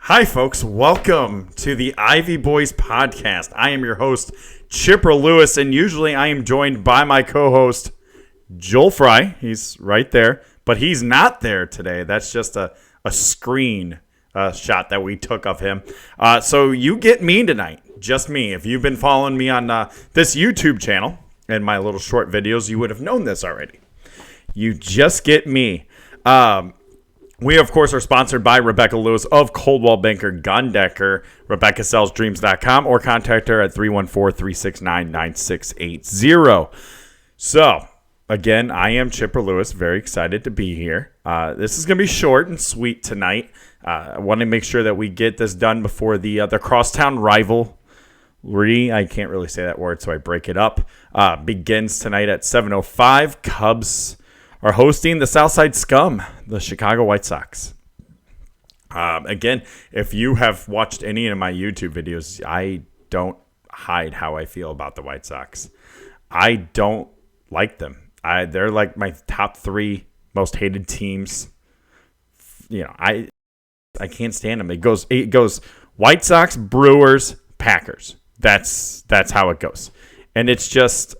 Hi, folks. Welcome to the Ivy Boys podcast. I am your host, Chipper Lewis, and usually I am joined by my co-host, Joel Fry. He's right there, but he's not there today. That's just a screen shot that we took of him. So you get me tonight, just me. If you've been following me on this YouTube channel and my little short videos, you would have known this already. You just get me. We, of course, are sponsored by Rebecca Lewis of Coldwell Banker Gundecker, RebeccaSellsDreams.com, or contact her at 314-369-9680. So, again, I am Chipper Lewis, very excited to be here. This is going to be short and sweet tonight. I want to make sure that we get this done before the crosstown rivalry, I can't really say that word, so I break it up, begins tonight at 7:05. Cubs are hosting the Southside Scum, the Chicago White Sox. Again, if you have watched any of my YouTube videos, I don't hide how I feel about the White Sox. I don't like them. They're like my top three most hated teams. You know, I can't stand them. It goes White Sox, Brewers, Packers. That's how it goes. And it's just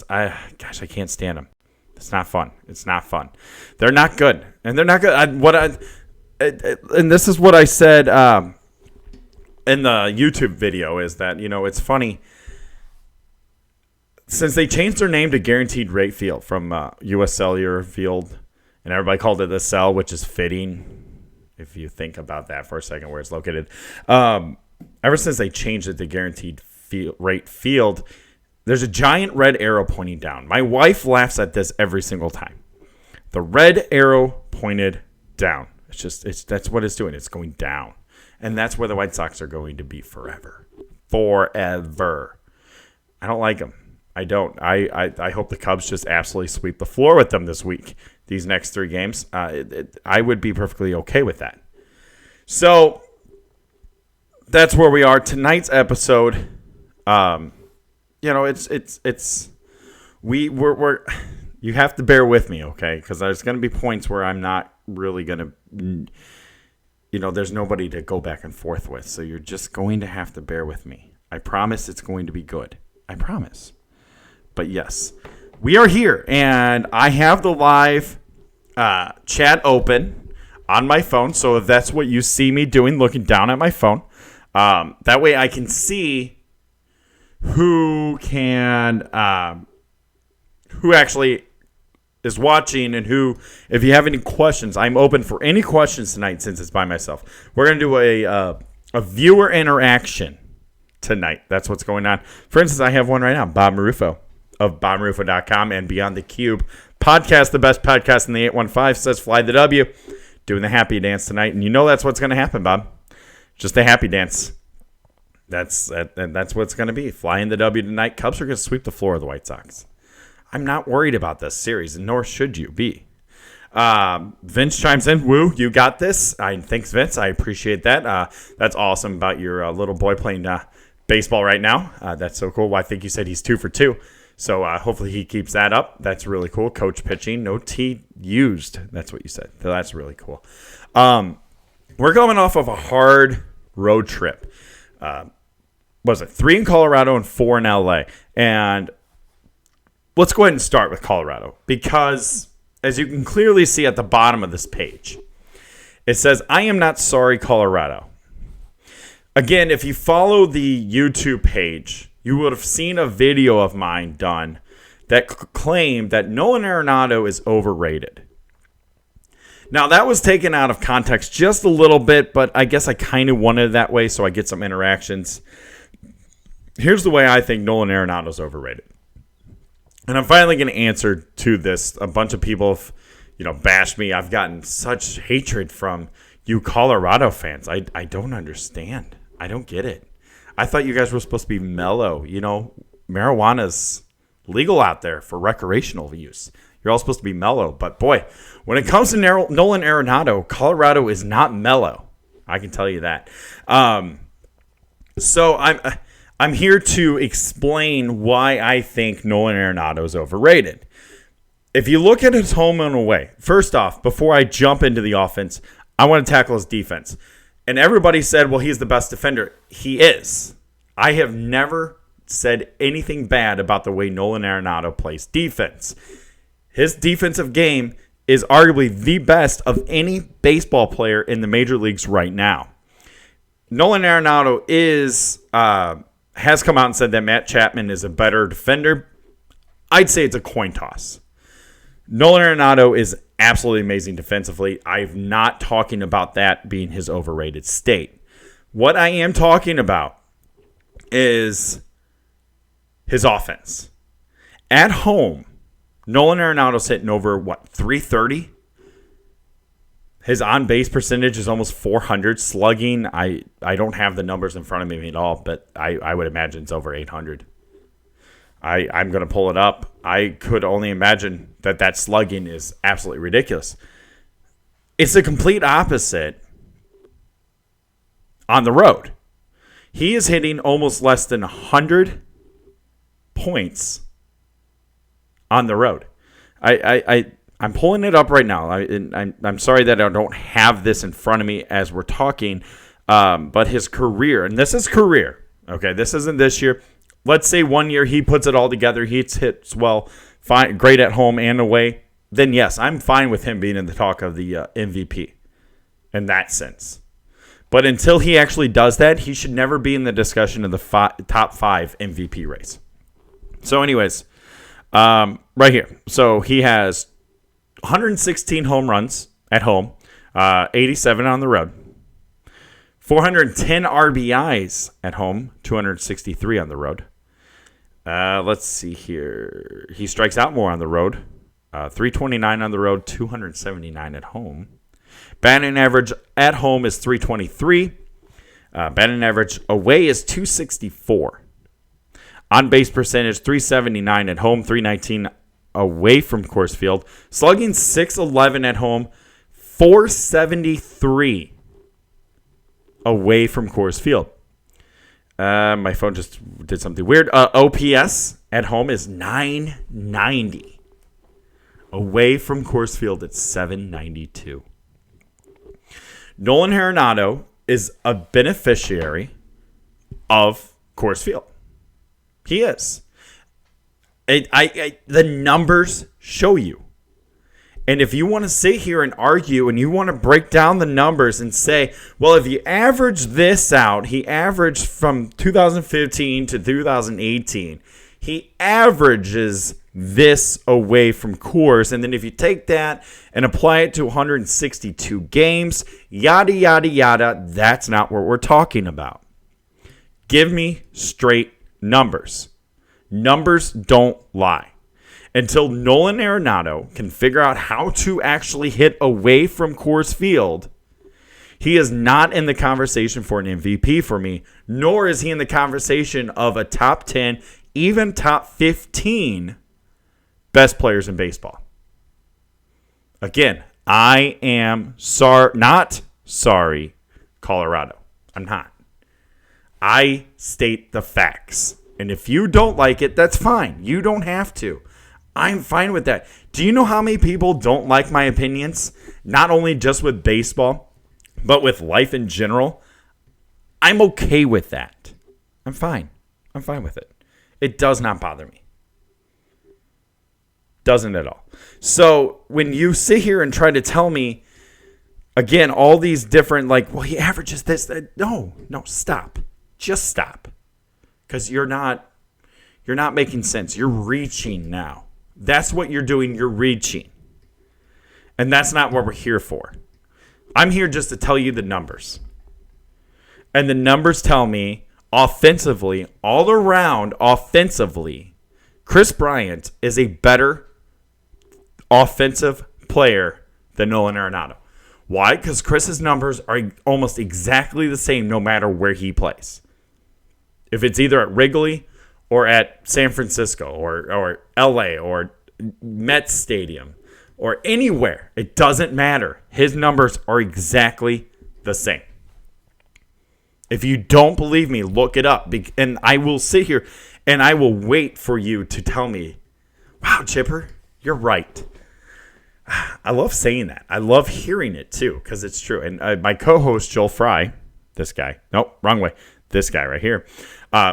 I can't stand them. It's not fun. It's not fun. They're not good, and they're not good. And this is what I said in the YouTube video is that, you know, it's funny. Since they changed their name to Guaranteed Rate Field from U.S. Cellular Field, and everybody called it the Cell, which is fitting if you think about that for a second where it's located. Ever since they changed it to Guaranteed Rate Field, there's a giant red arrow pointing down. My wife laughs at this every single time. The red arrow pointed down. That's what it's doing. It's going down. And that's where the White Sox are going to be forever. Forever. I don't like them. I don't. I hope the Cubs just absolutely sweep the floor with them this week. These next three games. I would be perfectly okay with that. So that's where we are. Tonight's episode. You know, we're you have to bear with me, okay? Because there's going to be points where I'm not really going to, you know, there's nobody to go back and forth with. So you're just going to have to bear with me. I promise it's going to be good. I promise. But yes, we are here, and I have the live chat open on my phone. So if that's what you see me doing, looking down at my phone, that way I can see who actually is watching, and who, if you have any questions, I'm open for any questions tonight since it's by myself. We're going to do a viewer interaction tonight. That's what's going on. For instance, I have one right now, Bob Marufo of BobMarufo.com and Beyond the Cube podcast, the best podcast in the 815, says fly the W, doing the happy dance tonight. And you know that's what's going to happen, Bob. Just a happy dance. That's what's going to be. Flying the W tonight. Cubs are going to sweep the floor of the White Sox. I'm not worried about this series, nor should you be. Vince chimes in. Woo, you got this. Thanks, Vince. I appreciate that. That's awesome about your little boy playing baseball right now. That's so cool. Well, I think you said he's 2 for 2. So hopefully he keeps that up. That's really cool. Coach pitching. No tea used. That's what you said. So that's really cool. We're going off of a hard road trip. Was it 3 in Colorado and 4 in LA? And let's go ahead and start with Colorado, because as you can clearly see at the bottom of this page, it says, I am not sorry, Colorado. Again, if you follow the YouTube page, you would have seen a video of mine done that claimed that Nolan Arenado is overrated. Now, that was taken out of context just a little bit, but I guess I kind of wanted it that way so I get some interactions. Here's the way I think Nolan Arenado is overrated. And I'm finally going to answer to this. A bunch of people have, bashed me. I've gotten such hatred from you Colorado fans. I don't understand. I don't get it. I thought you guys were supposed to be mellow. Marijuana's legal out there for recreational use. You're all supposed to be mellow. But, boy, when it comes to Nolan Arenado, Colorado is not mellow. I can tell you that. So I'm here to explain why I think Nolan Arenado is overrated. If you look at his home and away, first off, before I jump into the offense, I want to tackle his defense. And everybody said, well, he's the best defender. He is. I have never said anything bad about the way Nolan Arenado plays defense. His defensive game is arguably the best of any baseball player in the major leagues right now. Nolan Arenado has come out and said that Matt Chapman is a better defender. I'd say it's a coin toss. Nolan Arenado is absolutely amazing defensively. I'm not talking about that being his overrated state. What I am talking about is his offense. At home, Nolan Arenado's hitting over, 330? His on-base percentage is almost 400. Slugging, I don't have the numbers in front of me at all, but I would imagine it's over 800. I'm going to pull it up. I could only imagine that slugging is absolutely ridiculous. It's the complete opposite on the road. He is hitting almost less than 100 points on the road. I'm pulling it up right now. I'm sorry that I don't have this in front of me as we're talking, but his career, and this is career, okay? This isn't this year. Let's say 1 year he puts it all together. He hits well, fine, great at home and away. Then yes, I'm fine with him being in the talk of the MVP in that sense. But until he actually does that, he should never be in the discussion of the top 5 MVP race. So anyways, right here. So he has 116 home runs at home, 87 on the road. 410 RBIs at home, 263 on the road. Let's see here. He strikes out more on the road. 329 on the road, 279 at home. Batting average at home is 323. Batting average away is 264. On-base percentage, 379 at home, 319 away from Coors Field. Slugging, 611 at home, 473 away from Coors Field. My phone just did something weird. OPS at home is 990. Away from Coors Field, it's 792. Nolan Arenado is a beneficiary of Coors Field. He is. The numbers show you. And if you want to sit here and argue and you want to break down the numbers and say, well, if you average this out, he averaged from 2015 to 2018. He averages this away from Coors. And then if you take that and apply it to 162 games, yada, yada, yada, that's not what we're talking about. Give me straight numbers. Numbers don't lie. Until Nolan Arenado can figure out how to actually hit away from Coors Field, he is not in the conversation for an MVP for me, nor is he in the conversation of a top 10, even top 15 best players in baseball. Again, I am not sorry, Colorado. I'm not. I state the facts. And if you don't like it, that's fine. You don't have to. I'm fine with that. Do you know how many people don't like my opinions? Not only just with baseball, but with life in general. I'm okay with that. I'm fine. I'm fine with it. It does not bother me. Doesn't at all. So when you sit here and try to tell me, again, all these different, well, he averages this. No, stop. Just stop. Because you're not making sense. You're reaching now. That's what you're doing. You're reaching. And that's not what we're here for. I'm here just to tell you the numbers. And the numbers tell me offensively, all around offensively, Chris Bryant is a better offensive player than Nolan Arenado. Why? Because Chris's numbers are almost exactly the same no matter where he plays. If it's either at Wrigley or at San Francisco or LA or Mets Stadium or anywhere, it doesn't matter. His numbers are exactly the same. If you don't believe me, look it up. And I will sit here and I will wait for you to tell me, wow, Chipper, you're right. I love saying that. I love hearing it too because it's true. And my co-host, Joel Fry, this guy. Nope, wrong way. This guy right here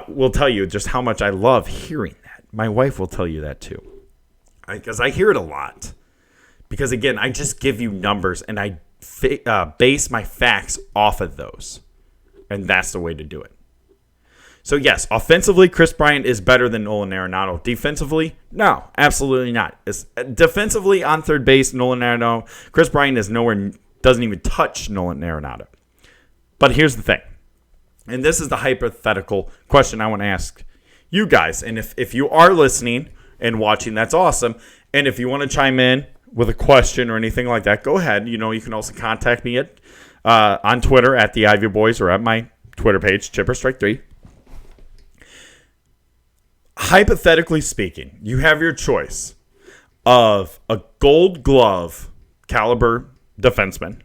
will tell you just how much I love hearing that. My wife will tell you that too. Because I hear it a lot. Because, again, I just give you numbers and I base my facts off of those. And that's the way to do it. So, yes, offensively, Kris Bryant is better than Nolan Arenado. Defensively, no, absolutely not. Defensively, on third base, Nolan Arenado, Kris Bryant is nowhere, doesn't even touch Nolan Arenado. But here's the thing. And this is the hypothetical question I want to ask you guys. And if you are listening and watching, that's awesome. And if you want to chime in with a question or anything like that, go ahead. You can also contact me at on Twitter at the Ivy Boys or at my Twitter page, Chipper Strike 3. Hypothetically speaking, you have your choice of a Gold Glove caliber defenseman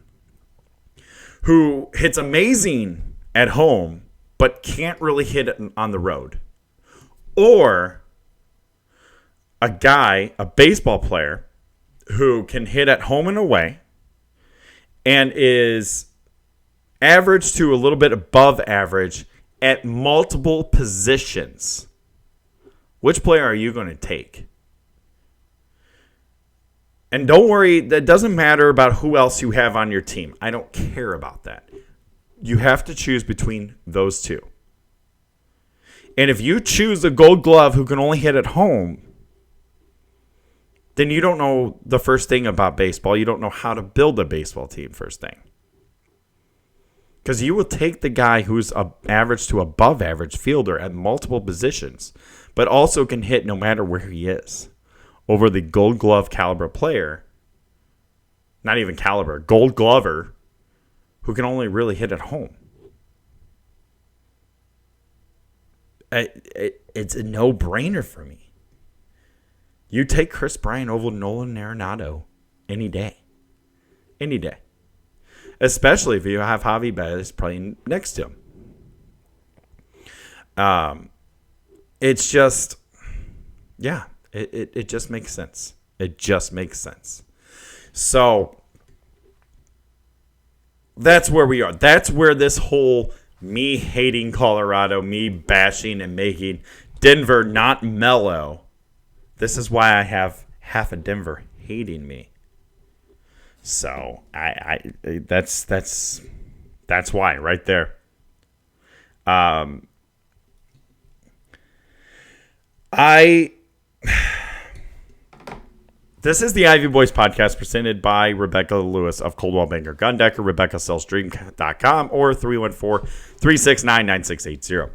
who hits amazing at home but can't really hit it on the road, or a baseball player who can hit at home and away and is average to a little bit above average at multiple positions. Which player are you going to take? And don't worry, that doesn't matter about who else you have on your team. I don't care about that. You have to choose between those two. And if you choose a Gold Glove who can only hit at home, then you don't know the first thing about baseball. You don't know how to build a baseball team first thing. Because you will take the guy who's an average to above average fielder at multiple positions, but also can hit no matter where he is, over the Gold Glove caliber player, not even caliber, Gold Glover, who can only really hit at home. It's a no-brainer for me. You take Kris Bryant over Nolan Arenado any day. Any day. Especially if you have Javi Baez playing next to him. It's just, yeah, it just makes sense. It just makes sense. So that's where we are. That's where this whole me hating Colorado, me bashing and making Denver not mellow. This is why I have half of Denver hating me. So that's why right there. This is the Ivy Boys podcast presented by Rebecca Lewis of Coldwell Banker Gun Decker, RebeccaSellsDream.com, or 314-369-9680.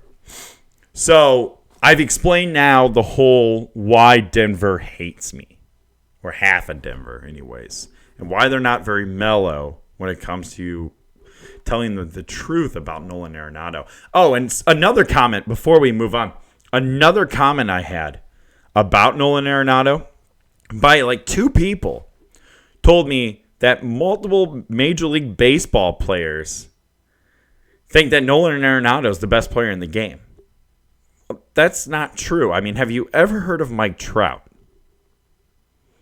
So I've explained now the whole why Denver hates me, or half of Denver anyways, and why they're not very mellow when it comes to telling them the truth about Nolan Arenado. Oh, and another comment before we move on. Another comment I had about Nolan Arenado by like two people told me that multiple Major League Baseball players think that Nolan Arenado is the best player in the game. That's not true. I mean, have you ever heard of Mike Trout?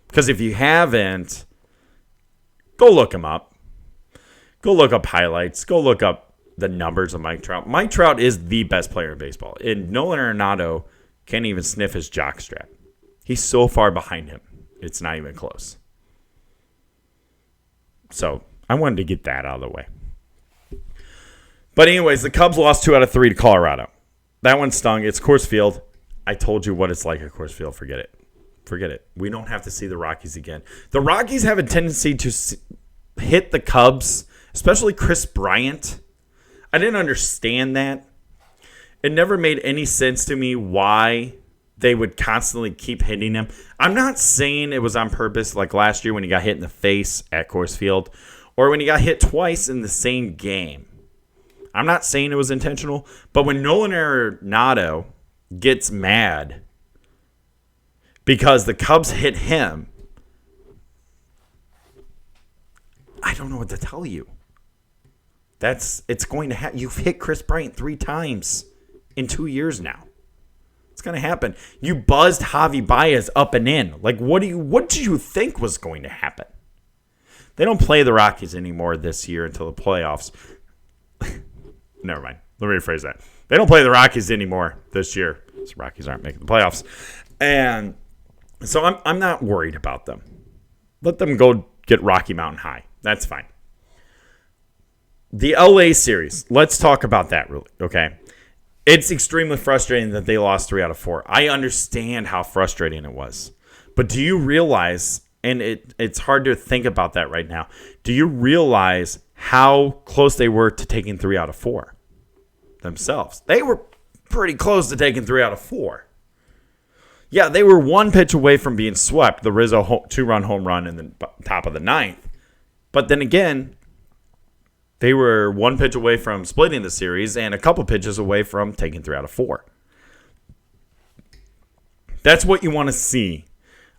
Because if you haven't, go look him up. Go look up highlights. Go look up the numbers of Mike Trout. Mike Trout is the best player in baseball. And Nolan Arenado can't even sniff his jockstrap. He's so far behind him. It's not even close. So I wanted to get that out of the way. But anyways, the Cubs lost 2 out of 3 to Colorado. That one stung. It's Coors Field. I told you what it's like at Coors Field. Forget it. Forget it. We don't have to see the Rockies again. The Rockies have a tendency to hit the Cubs, especially Kris Bryant. I didn't understand that. It never made any sense to me why they would constantly keep hitting him. I'm not saying it was on purpose like last year when he got hit in the face at Coors Field or when he got hit twice in the same game. I'm not saying it was intentional, but when Nolan Arenado gets mad because the Cubs hit him, I don't know what to tell you. It's going to happen. You've hit Kris Bryant 3 times in 2 years now. It's going to happen. You buzzed Javi Baez up and in. Like, what did you think was going to happen? They don't play the Rockies anymore this year until the playoffs. never mind. Let me rephrase that. They don't play the Rockies anymore this year. The Rockies aren't making the playoffs. And so I'm not worried about them. Let them go get Rocky Mountain High. That's fine. The LA series, let's talk about that really, okay? It's extremely frustrating that they lost 3 out of 4. I understand how frustrating it was. But do you realize, and it's hard to think about that right now, do you realize how close they were to taking 3 out of 4 themselves? They were pretty close to taking 3 out of 4. Yeah, they were 1 pitch away from being swept, the Rizzo 2-run home run in the top of the 9th. But then again, they were 1 pitch away from splitting the series and a couple pitches away from taking 3 out of 4. That's what you want to see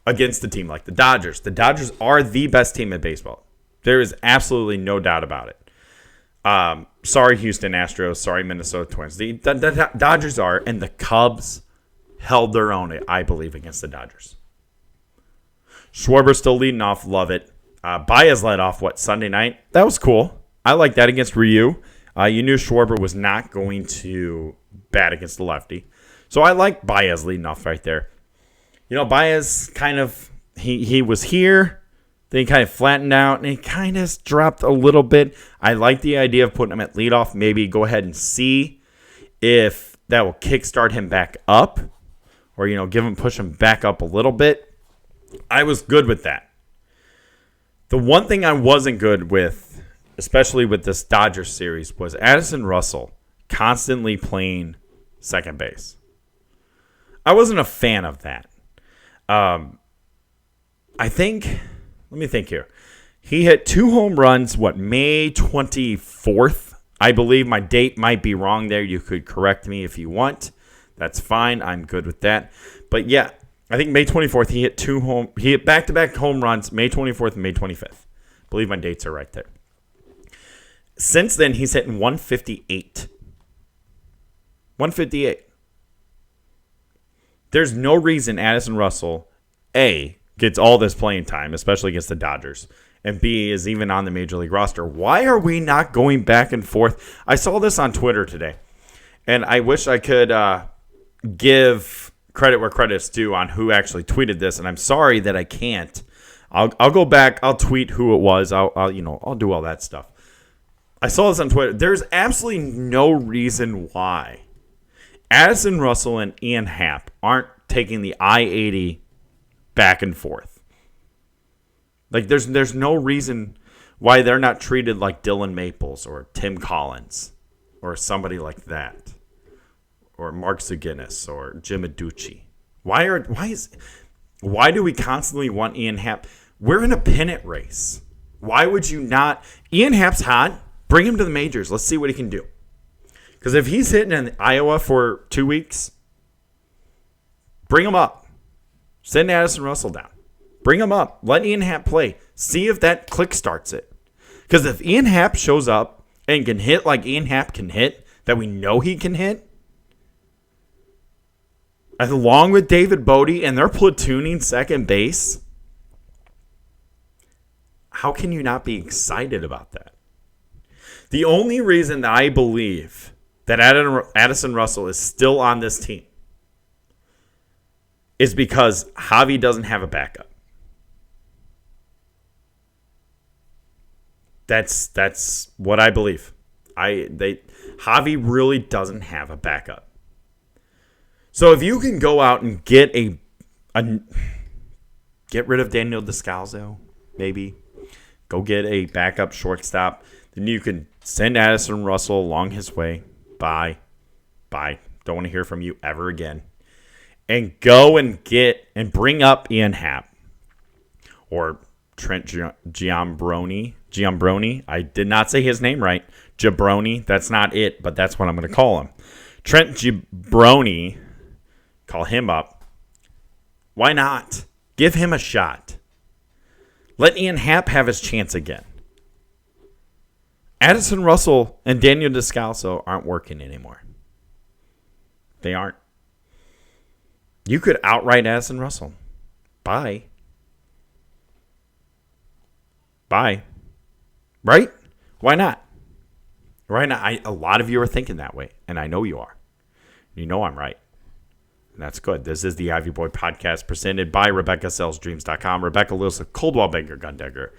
against a team like the Dodgers. The Dodgers are the best team in baseball. There is absolutely no doubt about it. Sorry, Houston Astros. Sorry, Minnesota Twins. The Dodgers are, and the Cubs held their own, I believe, against the Dodgers. Schwarber still leading off. Love it. Baez led off, Sunday night? That was cool. I like that against Ryu. You knew Schwarber was not going to bat against the lefty. So I like Baez leading off right there. Baez kind of, he was here. Then he kind of flattened out, and he kind of dropped a little bit. I like the idea of putting him at leadoff. Maybe go ahead and see if that will kickstart him back up or, push him back up a little bit. I was good with that. The one thing I wasn't good with, especially with this Dodgers series, was Addison Russell constantly playing second base. I wasn't a fan of that. I think, let me think here. He hit 2 home runs, May 24th? I believe my date might be wrong there. You could correct me if you want. That's fine. I'm good with that. But yeah, I think May 24th he hit back-to-back home runs, May 24th and May 25th. I believe my dates are right there. Since then, he's hitting 158. 158. There's no reason Addison Russell, A, gets all this playing time, especially against the Dodgers, and B, is even on the Major League roster. Why are we not going back and forth? I saw this on Twitter today, and I wish I could give credit where credit's due on who actually tweeted this, and I'm sorry that I can't. I'll go back. I'll tweet who it was. I'll do all that stuff. I saw this on Twitter. There's absolutely no reason why Addison Russell and Ian Happ aren't taking the I-80 back and forth. Like, there's no reason why they're not treated like Dylan Maples or Tim Collins or somebody like that, or Mark Zaginis or Jim Adducci. Why do we constantly want Ian Happ? We're in a pennant race. Why would you not? Ian Happ's hot. Bring him to the majors. Let's see what he can do. Because if he's hitting in Iowa for 2 weeks, bring him up. Send Addison Russell down. Bring him up. Let Ian Happ play. See if that click starts it. Because if Ian Happ shows up and can hit like Ian Happ can hit, that we know he can hit, along with David Bodie, and they're platooning second base, how can you not be excited about that? The only reason that I believe that Addison Russell is still on this team is because Javi doesn't have a backup. That's what I believe. Javi really doesn't have a backup. So if you can go out and get get rid of Daniel Descalso, maybe go get a backup shortstop, then you can send Addison Russell along his way. Bye. Don't want to hear from you ever again. And go and get and bring up Ian Happ or Trent Giambroni. I did not say his name right. Jabroni. That's not it, but that's what I'm going to call him. Trent Giambroni. Call him up. Why not? Give him a shot. Let Ian Happ have his chance again. Addison Russell and Daniel Descalso aren't working anymore. They aren't. You could outright Addison Russell. Bye. Right? Why not? Right now, a lot of you are thinking that way, and I know you are. You know I'm right. And that's good. This is the Ivy Boy Podcast presented by RebeccaSellsDreams.com. Rebecca Lewis of Coldwell Banker Gundecker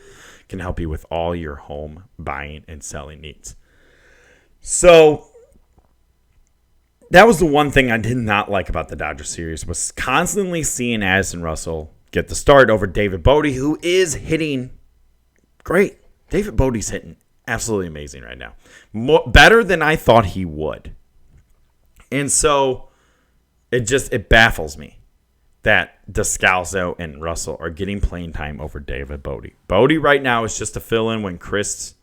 can help you with all your home buying and selling needs. So that was the one thing I did not like about the Dodger series, was constantly seeing Addison Russell get the start over David Bote, who is hitting great. David Bote's hitting absolutely amazing right now. Better than I thought he would. And so it baffles me that Descalso and Russell are getting playing time over David Bote. Bote right now is just a fill-in when Chris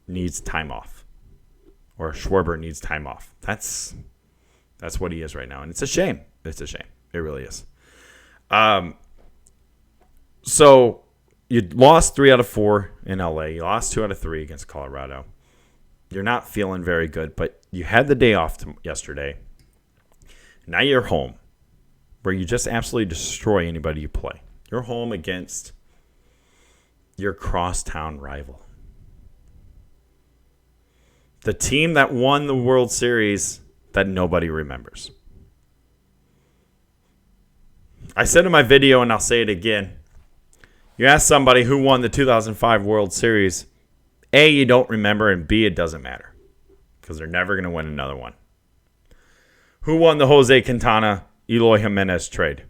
needs time off or Schwarber needs time off. That's what he is right now, and it's a shame. It's a shame. It really is. So you lost 3 out of 4 in LA. You lost 2 out of 3 against Colorado. You're not feeling very good, but you had the day off yesterday. Now you're home, where you just absolutely destroy anybody you play. You're home against your crosstown rival. The team that won the World Series that nobody remembers. I said in my video, and I'll say it again, you ask somebody who won the 2005 World Series, A, you don't remember, and B, it doesn't matter, because they're never going to win another one. Who won the Jose Quintana, Eloy Jimenez trade?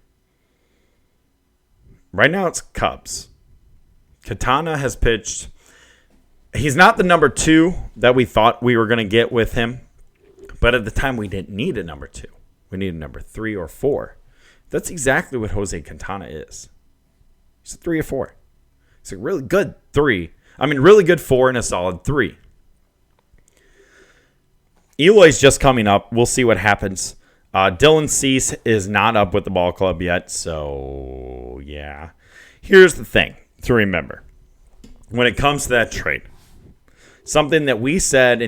Right now it's Cubs. Quintana has pitched. He's not the number 2 that we thought we were going to get with him, but at the time we didn't need a number 2. We needed a number 3 or 4. That's exactly what Jose Quintana is. He's a 3 or 4. He's a really good 3. Really good 4 and a solid 3. Eloy's just coming up. We'll see what happens. Dylan Cease is not up with the ball club yet, so yeah. Here's the thing to remember when it comes to that trade. Something that we said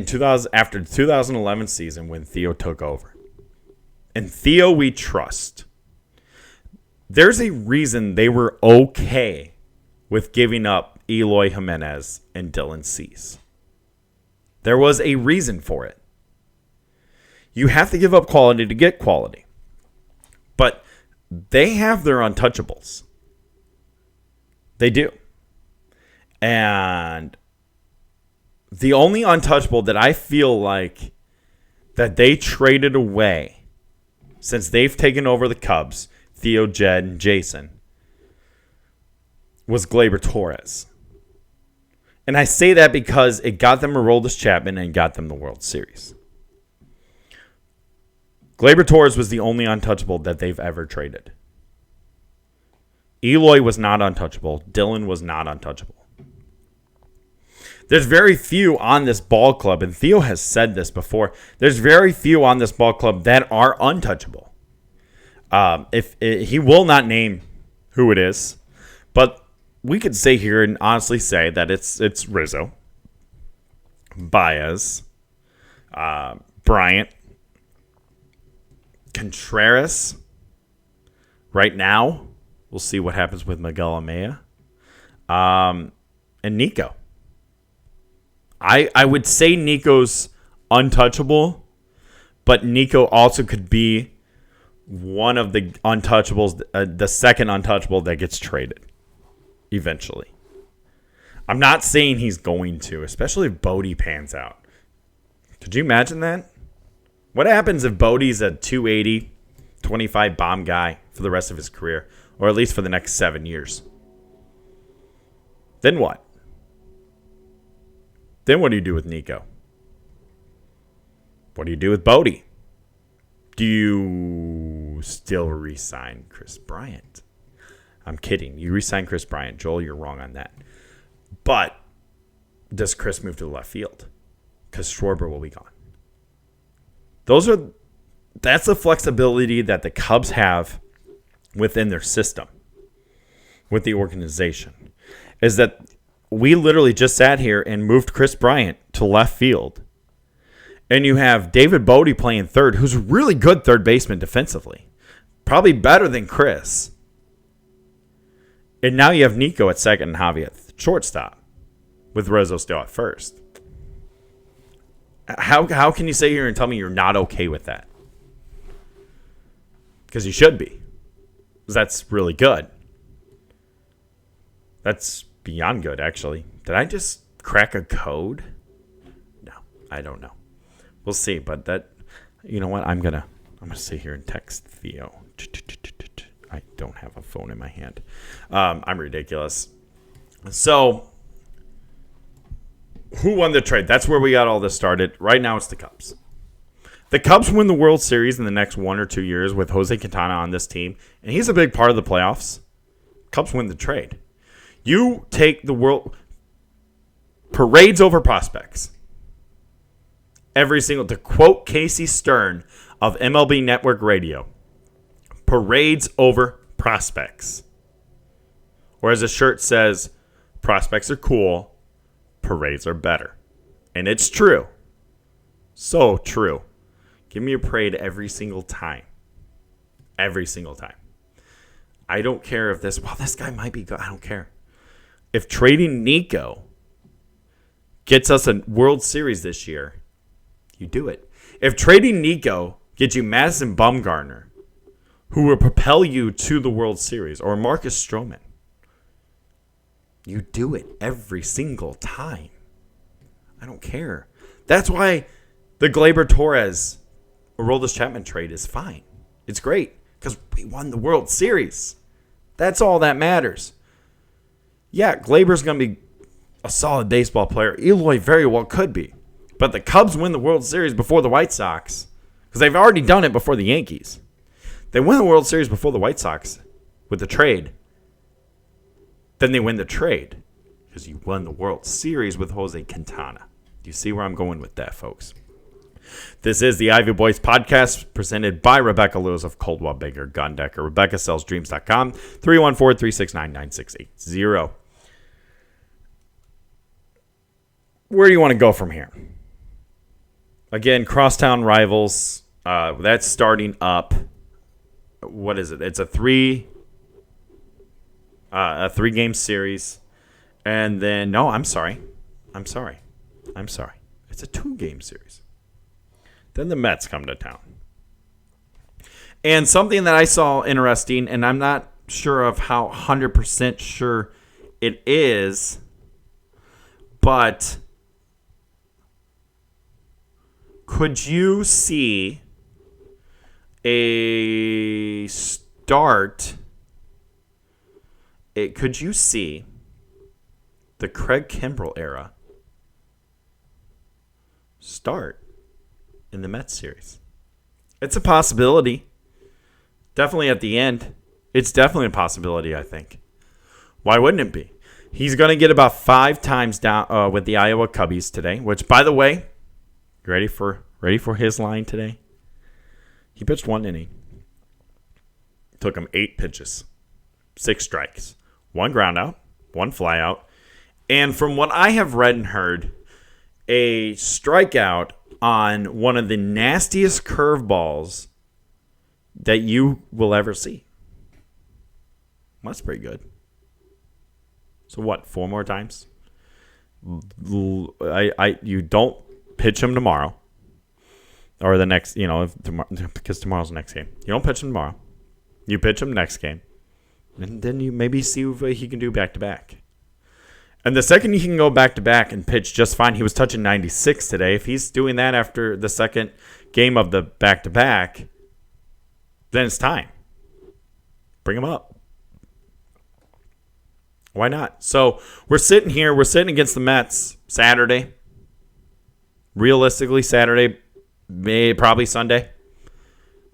after the 2011 season when Theo took over. And Theo we trust. There's a reason they were okay with giving up Eloy Jimenez and Dylan Cease. There was a reason for it. You have to give up quality to get quality. But they have their untouchables. They do. And the only untouchable that I feel like that they traded away since they've taken over the Cubs, Theo, Jed, and Jason, was Gleyber Torres. And I say that because it got them Aroldis Chapman and got them the World Series. Gleyber Torres was the only untouchable that they've ever traded. Eloy was not untouchable. Dylan was not untouchable. There's very few on this ball club, and Theo has said this before, there's very few on this ball club that are untouchable. He will not name who it is, but we could say here and honestly say that it's Rizzo, Baez, Bryant, Contreras. Right now, we'll see what happens with Miguel Amaya, and Nico. I would say Nico's untouchable, but Nico also could be one of the untouchables, the second untouchable that gets traded eventually. I'm not saying he's going to, especially if Bote pans out. Could you imagine that? What happens if Bodie's a 280, 25 bomb guy for the rest of his career, or at least for the next 7 years? Then what? Then what do you do with Nico? What do you do with Bote? Do you still re-sign Chris Bryant? I'm kidding. You re-sign Chris Bryant. Joel, you're wrong on that. But does Chris move to the left field? Because Schwarber will be gone. That's the flexibility that the Cubs have within their system, with the organization, is that we literally just sat here and moved Chris Bryant to left field. And you have David Bote playing third, who's a really good third baseman defensively. Probably better than Chris. And now you have Nico at second and Javi at shortstop, with Rizzo still at first. How can you sit here and tell me you're not okay with that? Because you should be. Because that's really good. That's beyond good, actually. Did I just crack a code? No, I don't know. We'll see. But that, you know what? I'm gonna sit here and text Theo. I don't have a phone in my hand. I'm ridiculous. So, who won the trade? That's where we got all this started. Right now, it's the Cubs. The Cubs win the World Series in the next 1 or 2 years with Jose Quintana on this team, and he's a big part of the playoffs. Cubs win the trade. You take the world parades over prospects. To quote Casey Stern of MLB Network Radio, parades over prospects. Or as a shirt says, prospects are cool, parades are better. And it's true. So true. Give me a parade every single time. Every single time. I don't care if this guy might be good. I don't care. If trading Nico gets us a World Series this year, you do it. If trading Nico gets you Madison Bumgarner, who will propel you to the World Series, or Marcus Stroman, you do it every single time. I don't care. That's why the Gleyber Torres Aroldis Chapman trade is fine. It's great because we won the World Series. That's all that matters. Yeah, Gleyber's going to be a solid baseball player. Eloy very well could be. But the Cubs win the World Series before the White Sox because they've already done it before the Yankees. They win the World Series before the White Sox with the trade. Then they win the trade because you won the World Series with Jose Quintana. Do you see where I'm going with that, folks? This is the Ivy Boys podcast presented by Rebecca Lewis of Coldwell Banker Gun Decker. RebeccaSellsDreams.com, 314-369-9680. Where do you want to go from here? Again, crosstown rivals. That's starting up. What is it? It's a three-game series. And then, no, I'm sorry. It's a 2-game series. Then the Mets come to town. And something that I saw interesting, and I'm not sure of how 100% sure it is, but could you see could you see the Craig Kimbrell era start in the Mets series? It's a possibility. Definitely at the end. It's definitely a possibility, I think. Why wouldn't it be? He's going to get about 5 times down with the Iowa Cubbies today, which, by the way, you ready for his line today? He pitched 1 inning. Took him 8 pitches, 6 strikes, 1 ground out, 1 fly out, and from what I have read and heard, a strikeout on one of the nastiest curveballs that you will ever see. That's pretty good. So what? 4 more times? You don't pitch him tomorrow, or the next. Because tomorrow's the next game. You don't pitch him tomorrow. You pitch him next game, and then you maybe see what he can do back to back. And the second he can go back to back and pitch just fine, he was touching 96 today. If he's doing that after the second game of the back to back, then it's time. Bring him up. Why not? So we're sitting against the Mets Saturday. Realistically, Saturday, probably Sunday.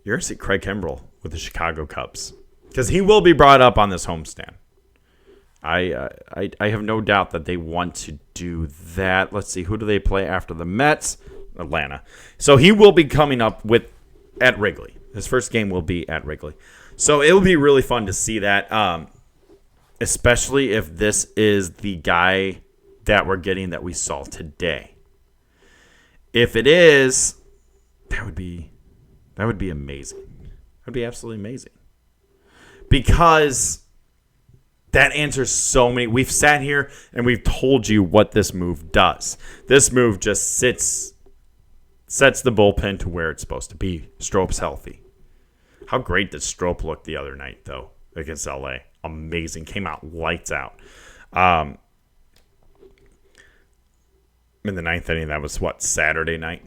You're going to see Craig Kimbrell with the Chicago Cubs because he will be brought up on this homestand. I have no doubt that they want to do that. Let's see, who do they play after the Mets? Atlanta. So he will be coming up at Wrigley. His first game will be at Wrigley. So it will be really fun to see that, especially if this is the guy that we're getting that we saw today. If it is, that would be amazing. That would be absolutely amazing. Because that answers so many. We've sat here and we've told you what this move does. This move just sits sets the bullpen to where it's supposed to be. Strope's healthy. How great did Strope look the other night, though, against LA? Amazing. Came out lights out. In the ninth inning, that was, Saturday night?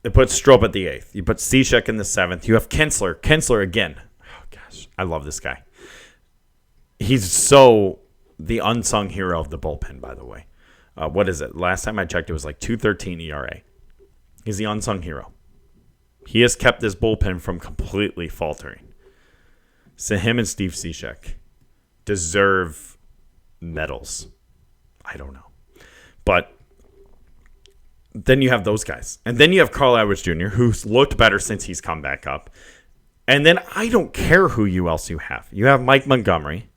It puts Strope at the eighth. You put Cishek in the seventh. You have Kinsler. Kinsler again. Oh, gosh. I love this guy. He's so the unsung hero of the bullpen, by the way. What is it? Last time I checked, it was like 2.13 ERA. He's the unsung hero. He has kept this bullpen from completely faltering. So him and Steve Cishek deserve medals. I don't know. But then you have those guys. And then you have Carl Edwards Jr., who's looked better since he's come back up. And then I don't care who else you have. You have Mike Montgomery.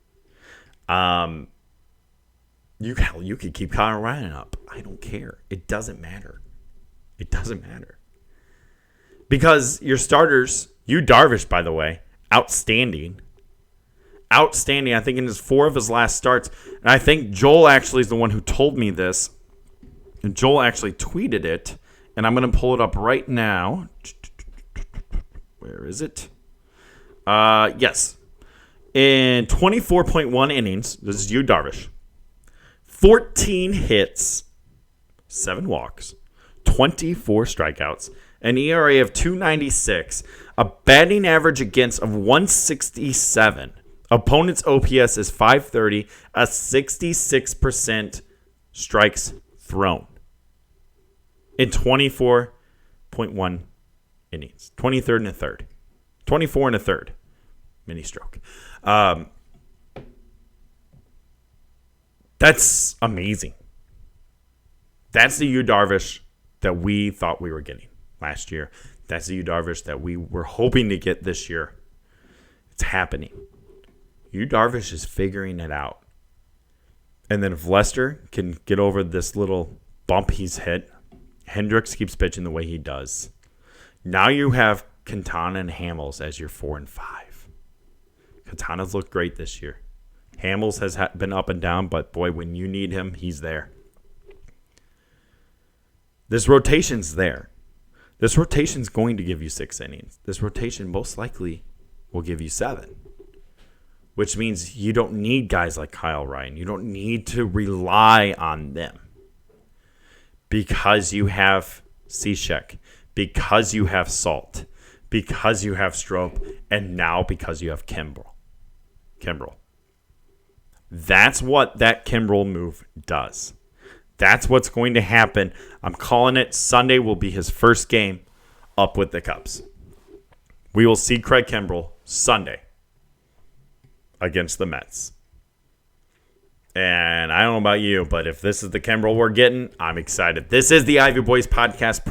You could keep Connor Ryan up. I don't care. It doesn't matter. It doesn't matter. Because your starters, Yu Darvish, by the way, outstanding. Outstanding. I think in his 4 of his last starts. And I think Joel actually is the one who told me this. And Joel actually tweeted it. And I'm going to pull it up right now. Where is it? Yes. In 24.1 innings, this is Yu Darvish. 14 hits, 7 walks, 24 strikeouts, an ERA of 2.96, a batting average against of 167. Opponent's OPS is 530, a 66% strikes thrown in 24.1 innings. 23rd and a third. 24 and a third. Mini stroke. That's amazing. That's the Yu Darvish that we thought we were getting last year. That's the Yu Darvish that we were hoping to get this year. It's happening. Yu Darvish is figuring it out. And then if Lester can get over this little bump he's hit, Hendricks keeps pitching the way he does. Now you have Quintana and Hamels as your 4 and 5. Quintana's looked great this year. Hamels has been up and down, but boy, when you need him, he's there. This rotation's there. This rotation's going to give you 6 innings. This rotation most likely will give you 7. Which means you don't need guys like Kyle Ryan. You don't need to rely on them. Because you have Cishek. Because you have Salt. Because you have Strope. And now because you have Kimbrel. That's what that Kimbrel move does. That's what's going to happen. I'm calling it. Sunday will be his first game up with the Cubs. We will see Craig Kimbrel Sunday against the Mets. And I don't know about you, but if this is the Kimbrel we're getting, I'm excited. This is the Ivy Boys podcast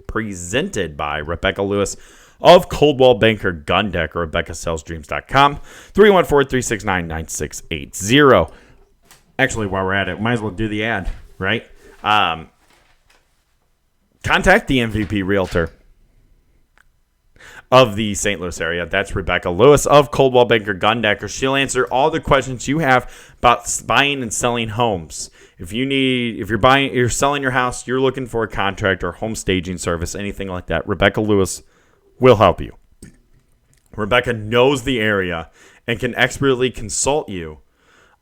presented by Rebecca Lewis of Coldwell Banker Gun Deck or RebeccaSellsDreams.com. 314-369-9680. Actually, while we're at it, might as well do the ad, right? Contact the MVP realtor of the St. Louis area. That's Rebecca Lewis of Coldwell Banker Gun Deck. She'll answer all the questions you have about buying and selling homes. If you're selling your house, you're looking for a contract or home staging service, anything like that, Rebecca Lewis will help you. Rebecca knows the area and can expertly consult you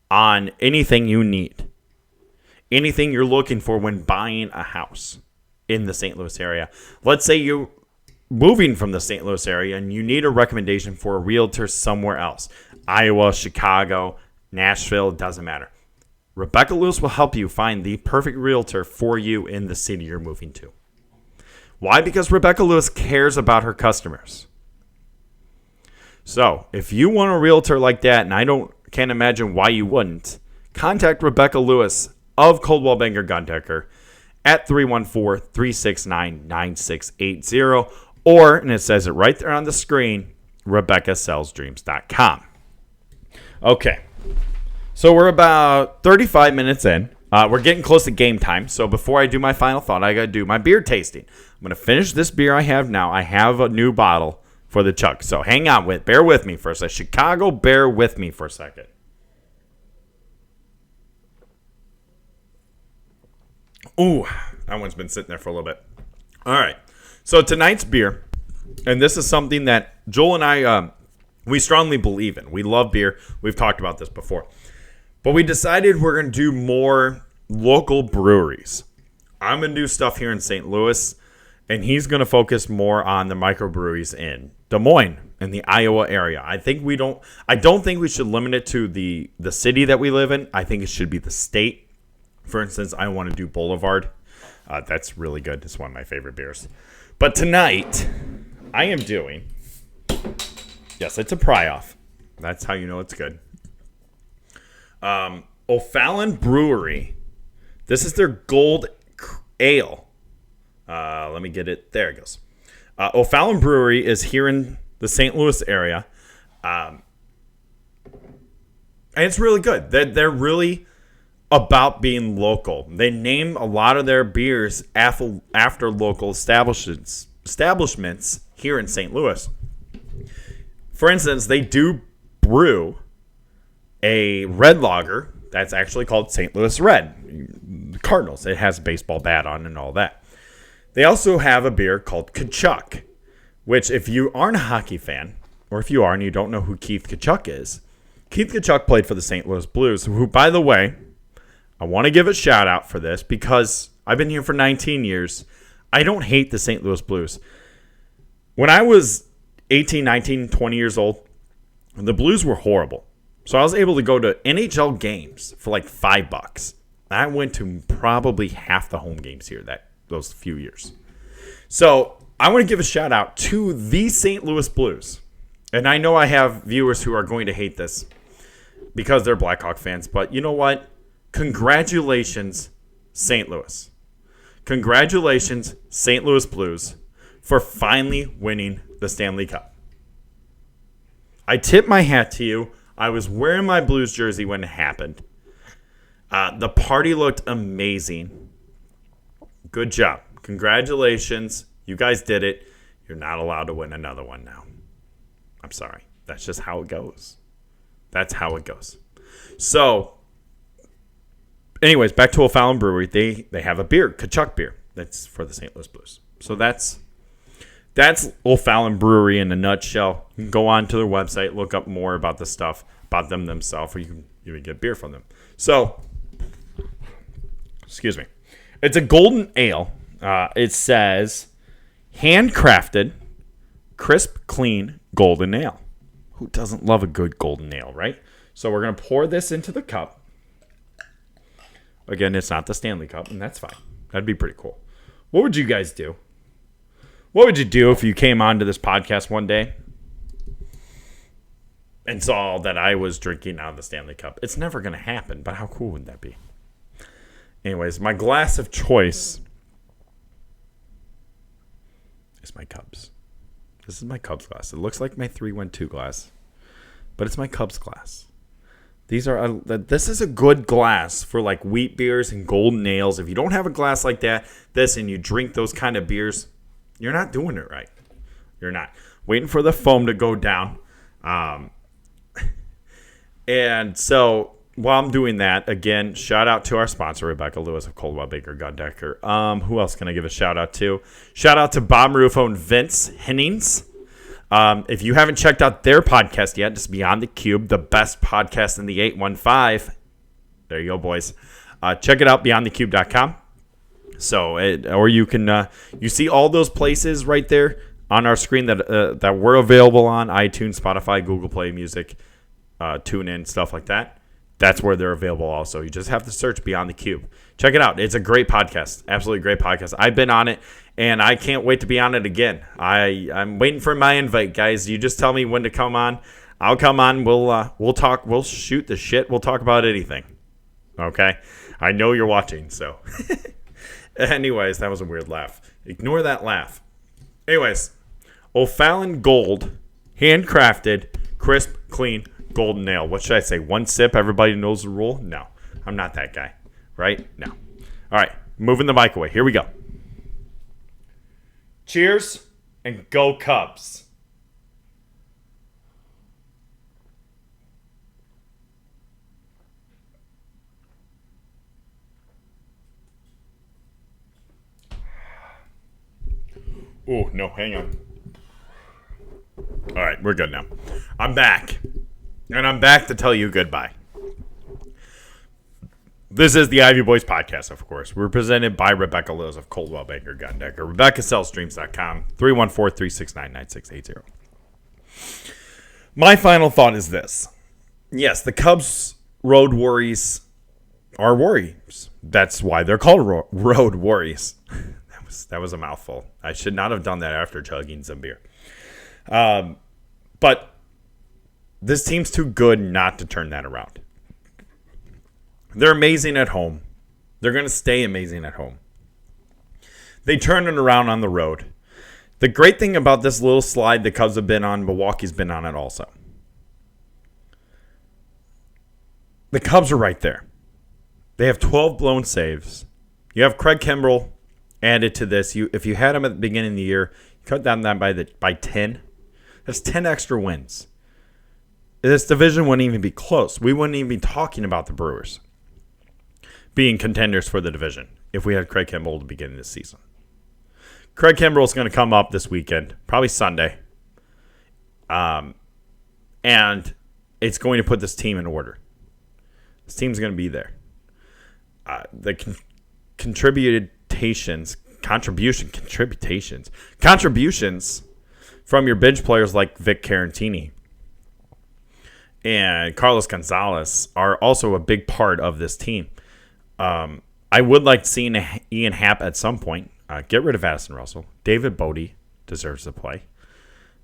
on anything you need. Anything you're looking for when buying a house in the St. Louis area. Let's say you're moving from the St. Louis area and you need a recommendation for a realtor somewhere else. Iowa, Chicago, Nashville, doesn't matter. Rebecca Lewis will help you find the perfect realtor for you in the city you're moving to. Why? Because Rebecca Lewis cares about her customers. So, if you want a realtor like that, and I can't imagine why you wouldn't, contact Rebecca Lewis of Coldwell Banker Gun Decker at 314-369-9680, or, and it says it right there on the screen, RebeccaSellsDreams.com. Okay, so we're about 35 minutes in. We're getting close to game time, so before I do my final thought, I got to do my beer tasting. I'm going to finish this beer I have now. I have a new bottle for the chug, so bear with me for a second. Chicago, bear with me for a second. Ooh, that one's been sitting there for a little bit. All right. So tonight's beer, and this is something that Joel and I, we strongly believe in. We love beer. We've talked about this before. But we decided we're going to do more local breweries. I'm going to do stuff here in St. Louis, and he's going to focus more on the microbreweries in Des Moines in the Iowa area. I don't think we should limit it to the city that we live in. I think it should be the state. For instance, I want to do Boulevard. That's really good. It's one of my favorite beers. But tonight, I am doing, yes, it's a pry-off. That's how you know it's good. O'Fallon Brewery. This is their gold ale. Let me get it. There it goes. O'Fallon Brewery is here in the St. Louis area. And it's really good. They're really about being local. They name a lot of their beers after local establishments here in St. Louis. For instance, they do brew a red lager that's actually called St. Louis Red. Cardinals. It has a baseball bat on and all that. They also have a beer called Tkachuk, which if you aren't a hockey fan, or if you are and you don't know who Keith Tkachuk is, Keith Tkachuk played for the St. Louis Blues, who, by the way, I want to give a shout out for this because I've been here for 19 years. I don't hate the St. Louis Blues. When I was 18, 19, 20 years old, the Blues were horrible. So I was able to go to NHL games for like $5. I went to probably half the home games here those few years. So I want to give a shout out to the St. Louis Blues. And I know I have viewers who are going to hate this because they're Blackhawk fans. But you know what? Congratulations, St. Louis. Congratulations, St. Louis Blues, for finally winning the Stanley Cup. I tip my hat to you. I was wearing my Blues jersey when it happened. The party looked amazing. Good job. Congratulations. You guys did it. You're not allowed to win another one now. I'm sorry. That's just how it goes. That's how it goes. So, anyways, back to O'Fallon Brewery. They have a beer, Tkachuk beer, that's for the St. Louis Blues. So that's O'Fallon Brewery in a nutshell. You can go on to their website, look up more about the stuff, about them themselves, or you can even get beer from them. So, excuse me. It's a golden ale. It says, handcrafted, crisp, clean, golden ale. Who doesn't love a good golden ale, right? So we're going to pour this into the cup. Again, it's not the Stanley Cup, and that's fine. That'd be pretty cool. What would you guys do? What would you do if you came onto this podcast one day and saw that I was drinking out of the Stanley Cup? It's never going to happen, but how cool would that be? Anyways, my glass of choice is my Cubs. This is my Cubs glass. It looks like my 312 glass, but it's my Cubs glass. This is a good glass for like wheat beers and golden ales. If you don't have a glass like this and you drink those kind of beers, you're not doing it right. You're not. Waiting for the foam to go down. And so while I'm doing that, again, shout out to our sponsor, Rebecca Lewis of Coldwell Baker Godecker. Who else can I give a shout out to? Shout out to Bob Rufo and Vince Hennings. If you haven't checked out their podcast yet, it's Beyond the Cube, the best podcast in the 815. There you go, boys. Check it out, beyondthecube.com. So, or you can you see all those places right there on our screen that we're available on: iTunes, Spotify, Google Play Music, TuneIn, stuff like that. That's where they're available also. You just have to search Beyond the Cube. Check it out. It's a great podcast. Absolutely great podcast. I've been on it, and I can't wait to be on it again. I'm waiting for my invite, guys. You just tell me when to come on. I'll come on. We'll talk. We'll shoot the shit. We'll talk about anything. Okay? I know you're watching, so. Anyways, that was a weird laugh. Ignore that laugh. Anyways, O'Fallon Gold, handcrafted, crisp, clean, golden ale. What should I say? One sip, everybody knows the rule? No, I'm not that guy. Right? No. All right, moving the mic away. Here we go. Cheers and go Cubs. Oh, no, hang on. All right, we're good now. I'm back. And I'm back to tell you goodbye. This is the Ivy Boys podcast, of course. We're presented by Rebecca Lills of Coldwell Banker Gun Decker. RebeccaSellsDreams.com, 314-369-9680. My final thought is this. Yes, the Cubs' road worries are worries. That's why they're called road worries. That was a mouthful. I should not have done that after chugging some beer. But this team's too good not to turn that around. They're amazing at home. They're going to stay amazing at home. They turn it around on the road. The great thing about this little slide the Cubs have been on, Milwaukee's been on it also. The Cubs are right there. They have 12 blown saves. You have Craig Kimbrell added to this. If you had him at the beginning of the year, you cut down that by 10. That's 10 extra wins. This division wouldn't even be close. We wouldn't even be talking about the Brewers being contenders for the division if we had Craig Kimbrell at the beginning of the season. Craig Kimbrell is going to come up this weekend, probably Sunday. And it's going to put this team in order. This team's going to be there. The contributions from your bench players like Vic Carantini and Carlos Gonzalez are also a big part of this team. I would like seeing Ian Happ at some point. Get rid of Addison Russell. David Bodie deserves to play.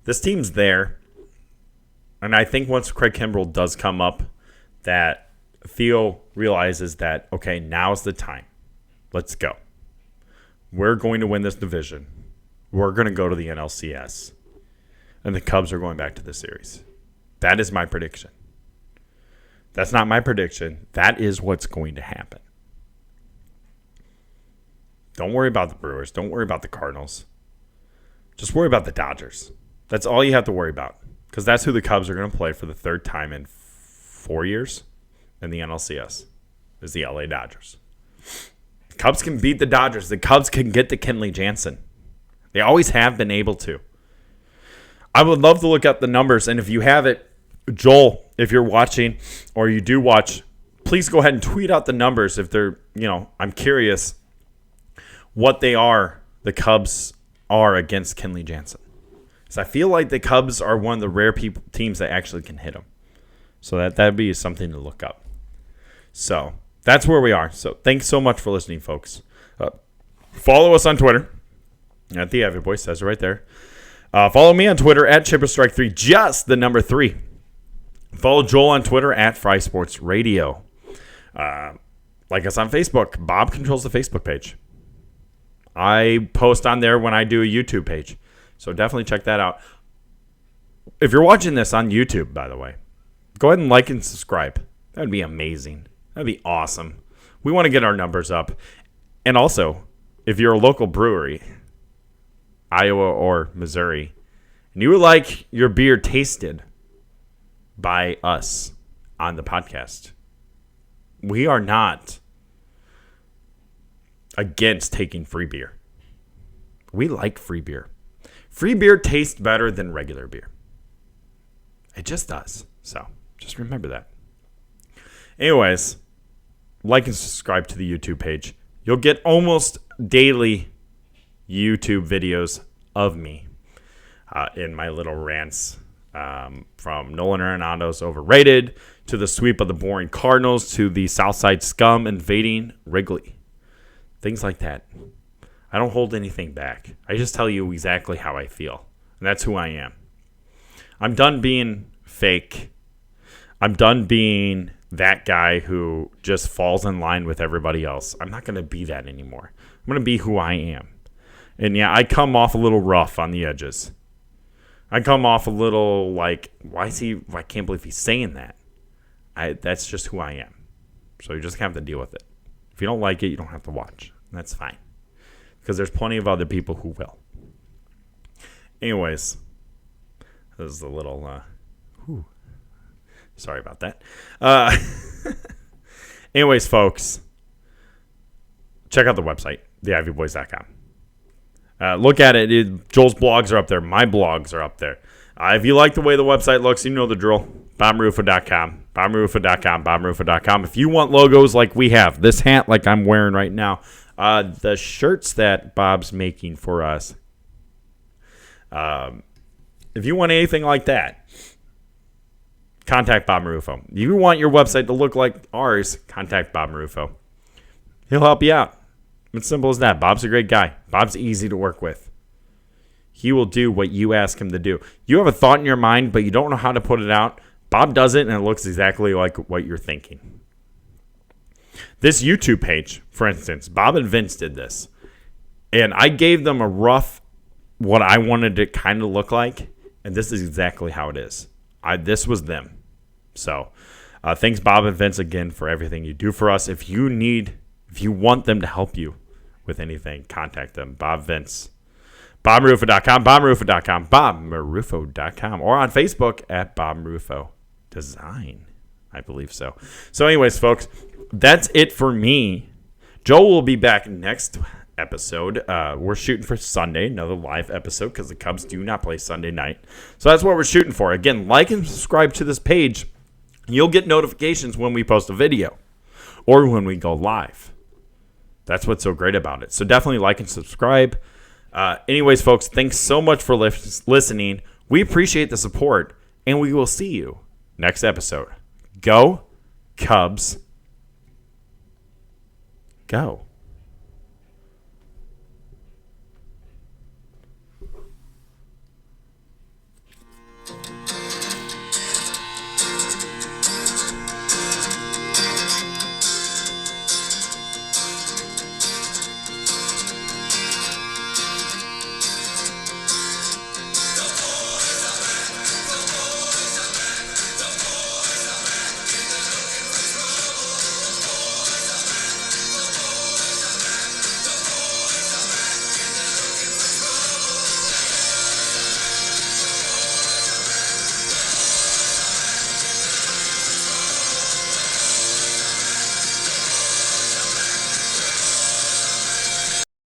This team's there. And I think once Craig Kimbrell does come up, that Theo realizes that, okay, now's the time. Let's go. We're going to win this division. We're going to go to the NLCS. And the Cubs are going back to the series. That is my prediction. That's not my prediction. That is what's going to happen. Don't worry about the Brewers. Don't worry about the Cardinals. Just worry about the Dodgers. That's all you have to worry about. Because that's who the Cubs are going to play for the third time in 4 years in the NLCS. Is the LA Dodgers. The Cubs can beat the Dodgers. The Cubs can get to Kenley Jansen. They always have been able to. I would love to look up the numbers. And if you have it, Joel, if you're watching or you do watch, please go ahead and tweet out the numbers if they're, I'm curious what the Cubs are against Kenley Jansen. Because I feel like the Cubs are one of the rare teams that actually can hit him. So that'd be something to look up. So that's where we are. So thanks so much for listening, folks. Follow us on Twitter. At the Ivy Boy says it right there. Follow me on Twitter at ChipperStrike3, just the number 3. Follow Joel on Twitter at Fry Sports Radio. Like us on Facebook. Bob controls the Facebook page. I post on there when I do a YouTube page. So definitely check that out. If you're watching this on YouTube, by the way, go ahead and like and subscribe. That would be amazing. That would be awesome. We want to get our numbers up. And also, if you're a local brewery, Iowa or Missouri, and you would like your beer tasted by us on the podcast, we are not against taking free beer. We like free beer. Free beer tastes better than regular beer. It just does. So just remember that. Anyways, like and subscribe to the YouTube page. You'll get almost daily YouTube videos of me in my little rants, from Nolan Arenado's overrated to the sweep of the boring Cardinals to the Southside scum invading Wrigley. Things like that. I don't hold anything back. I just tell you exactly how I feel. And that's who I am. I'm done being fake. I'm done being that guy who just falls in line with everybody else. I'm not going to be that anymore. I'm going to be who I am. And yeah, I come off a little rough on the edges. I come off a little like, I can't believe he's saying that. That's just who I am. So you just have to deal with it. If you don't like it, you don't have to watch. That's fine. Because there's plenty of other people who will. Anyways, this is a little, sorry about that. Anyways, folks, check out the website, theivyboys.com. Look at it. Joel's blogs are up there. My blogs are up there. If you like the way the website looks, you know the drill. BobRufo.com. BobRufo.com. BobRufo.com. If you want logos like we have, this hat like I'm wearing right now, the shirts that Bob's making for us, if you want anything like that, contact Bob Marufo. If you want your website to look like ours, contact Bob Marufo. He'll help you out. It's simple as that. Bob's a great guy. Bob's easy to work with. He will do what you ask him to do. You have a thought in your mind, but you don't know how to put it out. Bob does it, and it looks exactly like what you're thinking. This YouTube page, for instance, Bob and Vince did this. And I gave them a rough, what I wanted it kind of look like. And this is exactly how it is. This was them. So, thanks, Bob and Vince, again, for everything you do for us. If you want them to help you with anything, contact them. Bob, Vince. BobMarufo.com, BobMarufo.com, BobMarufo.com, or on Facebook at Bob Marufo Design. I believe so. So anyways, folks, that's it for me. Joel will be back next episode. We're shooting for Sunday, another live episode, because the Cubs do not play Sunday night. So that's what we're shooting for. Again, like and subscribe to this page. You'll get notifications when we post a video or when we go live. That's what's so great about it. So definitely like and subscribe. Anyways, folks, thanks so much for listening. We appreciate the support, and we will see you next episode. Go, Cubs. Go.